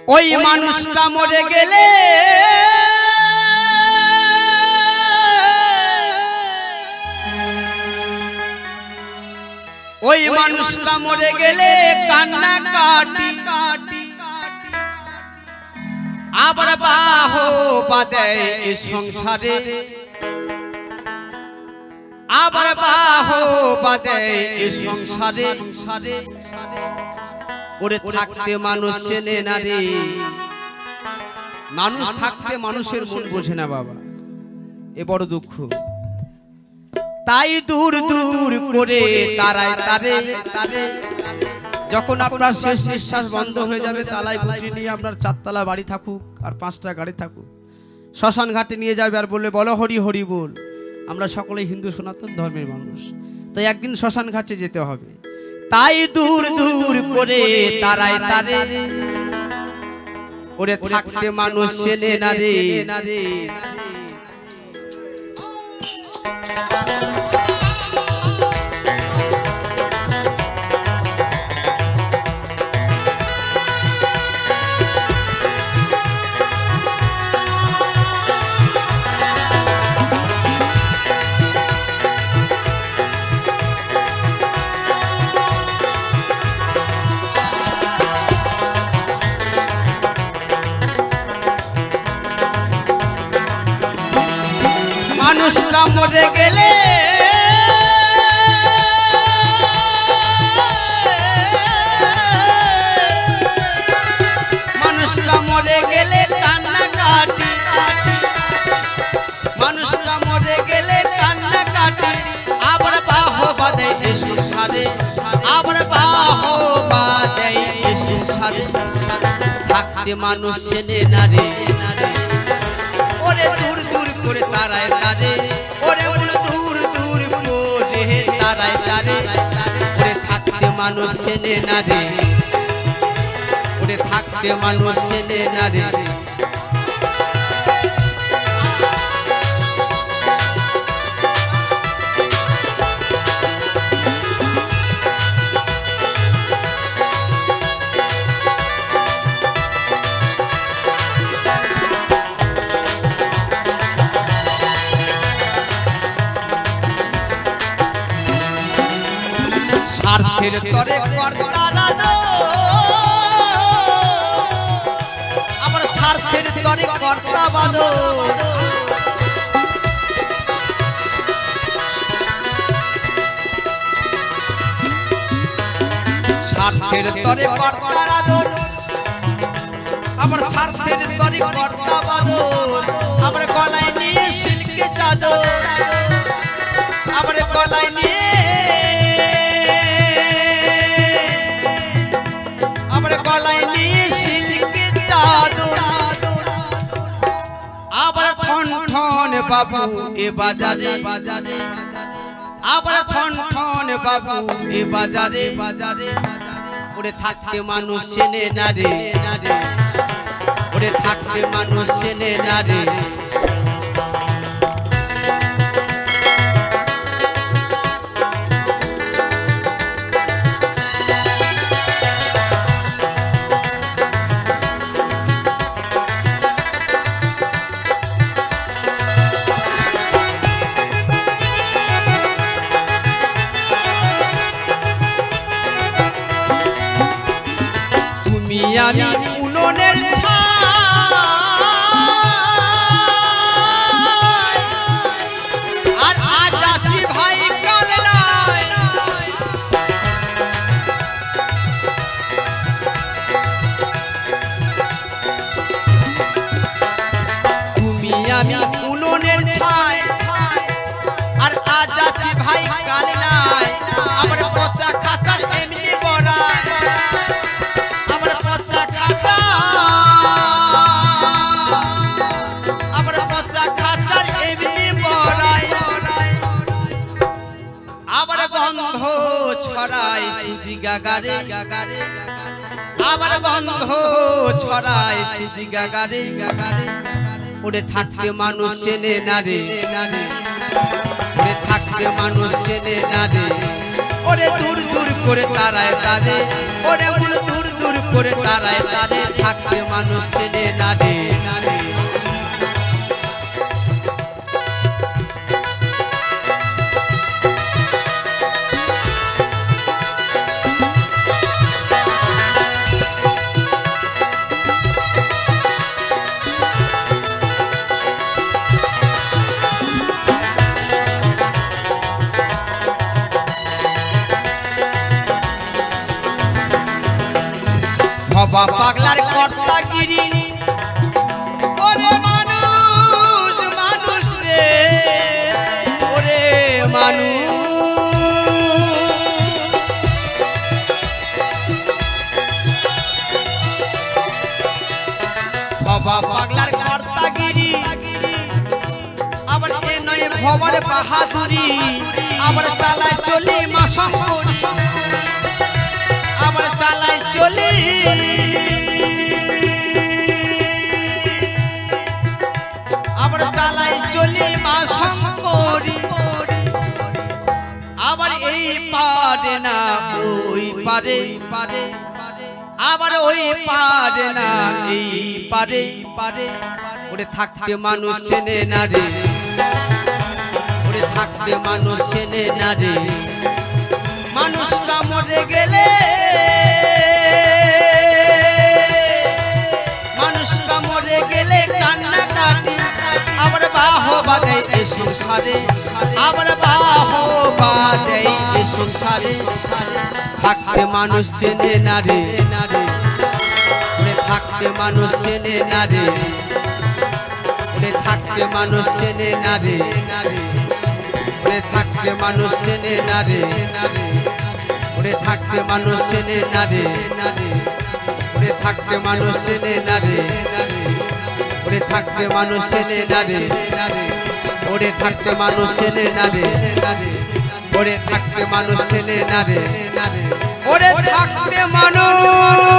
ওই মানুষটা মরে গেলে ওই মানুষটা মরে গেলে কান্না কাটি আবার বাহো বাদে এই সংসারে আবার বাহো বাদে এই সংসারে ওরে থাকতে মানুষ চেনে না রে মানুষ থাকতে মানুষের মন বোঝে না বাবা এ বড় দুঃখ তাই দূর দূর করে তারায় তারে যখন আপনার শেষ নিঃশ্বাস বন্ধ হয়ে যাবে তালাই বুঝে নিয়ে আপনার 4 তলা বাড়ি থাকুক আর 5টা গাড়ি থাকুক শ্মশান ঘাটে নিয়ে যাবে আর বলবে বলো হরি হরি বল আমরা সকলেই হিন্দু সনাতন ধর্মের মানুষ তাই একদিন শ্মশান ঘাটে যেতে হবে তাই দূর দূর করে তারায় তারে ওরে থাকতে মানুষ চেনে না রে মানুষটা মরে গেলে মানুষটা মরে গেলে কান্না কাটি মানুষটা মরে গেলে কান্না কাটি আবার বাহো বাদে এই সংসারে আবার বাহো বাদে এই সংসারে থাকতে মানুষ চেনে না রে ওরে দূর দূর করে তারায় তারে ওরে দূর দূর করে তারায় তারে ওরে থাকতে মানুষ চেনে না রে ওরে থাকতে মানুষ চেনে না রে স্বার্থের তরে কর্তারা দো আবার স্বার্থের তরে কর্তা বাদো স্বার্থের তরে কর্তারা দো আবার স্বার্থের তরে কর্তা বাদো আবার গলায় নিয়ে সিল্কি চাদর আবার গলায় নিয়ে বাবু এ বাজারে আবার ঠন ঠন বাবু এ বাজারে ওরে থাকতে মানুষ চেনে না রে ওরে থাকতে মানুষ চেনে না রে আমি উনুনের ছাই আর আজ আছি ভাই কাল নাই তুমি আমি উনুনের ছাই আর আজ আছি ভাই কাল নাই আমার পচা খাতার এমনি বড়াই ছড়াই সুজি গাগারে আবার গন্ধ ছড়াই সুজি গাগারে ওরে থাকতে মানুষ চেনে না রে ওরে থাকতে মানুষ চেনে না রে ওরে দূর দূর করে তারায় তারে ওরে দূর দূর করে তারায় তারে থাকতে মানুষ চেনে না রে ভবা পাগলার কর্তাগিরি ওরে মানুষ মানুষ রে ওরে মানুষ ভবা পাগলার কর্তাগিরি আবার এ নয় ভবার বাহাদুরি আবার তালায় চলি মাসা করি আবার চালাই চলি আবার চালাই চলি মা শঙ্করী আবার এই পারে না ওই পারে পারে আবার ওই পারে না এই পারে পারে ওরে থাকতে মানুষ চেনে না রে ওরে থাকতে মানুষ চেনে না রে মানুষটা মরে গেলে মানুষটা মরে গেলে কান্না কাটি আবার বাহবা দেয় এই সংসারে আবার বাহবা দেয় এই সংসারে থাকতে মানুষ চেনে না রে থাকতে মানুষ চেনে না রে থাকতে মানুষ চেনে না রে থাকতে মানুষ চেনে না রে ওরে থাকতে মানুষ চেনে না রে ওরে থাকতে মানুষ চেনে না রে ওরে থাকতে মানুষ চেনে না রে ওরে থাকতে মানুষ চেনে না রে ওরে থাকতে মানুষ চেনে না রে ওরে থাকতে মানুষ